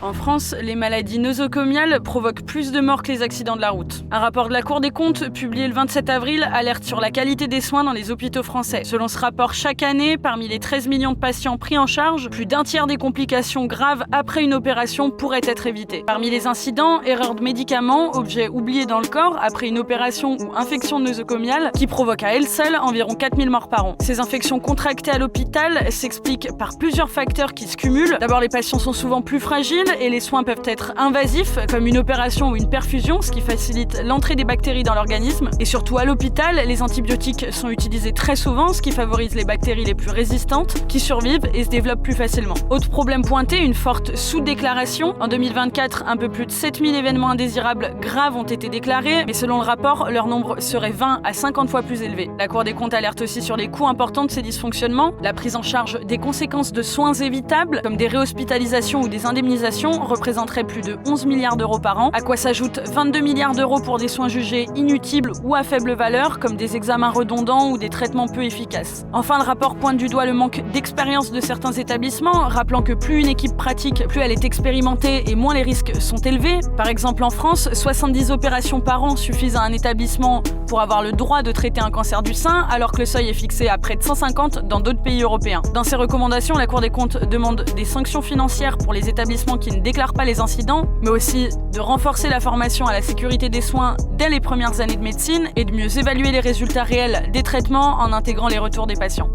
En France, les maladies nosocomiales provoquent plus de morts que les accidents de la route. Un rapport de la Cour des comptes, publié le 27 avril, alerte sur la qualité des soins dans les hôpitaux français. Selon ce rapport, chaque année, parmi les 13 millions de patients pris en charge, plus d'un tiers des complications graves après une opération pourraient être évitées. Parmi les incidents, erreurs de médicaments, objets oubliés dans le corps après une opération ou infection nosocomiale, qui provoquent à elles seules environ 4000 morts par an. Ces infections contractées à l'hôpital s'expliquent par plusieurs facteurs qui se cumulent. D'abord, les patients sont souvent plus fragiles et les soins peuvent être invasifs, comme une opération ou une perfusion, ce qui facilite l'entrée des bactéries dans l'organisme. Et surtout à l'hôpital, les antibiotiques sont utilisés très souvent, ce qui favorise les bactéries les plus résistantes, qui survivent et se développent plus facilement. Autre problème pointé, une forte sous-déclaration. En 2024, un peu plus de 7000 événements indésirables graves ont été déclarés, mais selon le rapport, leur nombre serait 20 à 50 fois plus élevé. La Cour des comptes alerte aussi sur les coûts importants de ces dysfonctionnements, la prise en charge des conséquences de soins évitables, comme des réhospitalisations ou des indemnisations, représenterait plus de 11 milliards d'euros par an, à quoi s'ajoutent 22 milliards d'euros pour des soins jugés inutiles ou à faible valeur, comme des examens redondants ou des traitements peu efficaces. Enfin, le rapport pointe du doigt le manque d'expérience de certains établissements, rappelant que plus une équipe pratique, plus elle est expérimentée et moins les risques sont élevés. Par exemple, en France, 70 opérations par an suffisent à un établissement pour avoir le droit de traiter un cancer du sein, alors que le seuil est fixé à près de 150 dans d'autres pays européens. Dans ses recommandations, la Cour des comptes demande des sanctions financières pour les établissements qui ne déclarent pas les incidents, mais aussi de renforcer la formation à la sécurité des soins dès les premières années de médecine et de mieux évaluer les résultats réels des traitements en intégrant les retours des patients.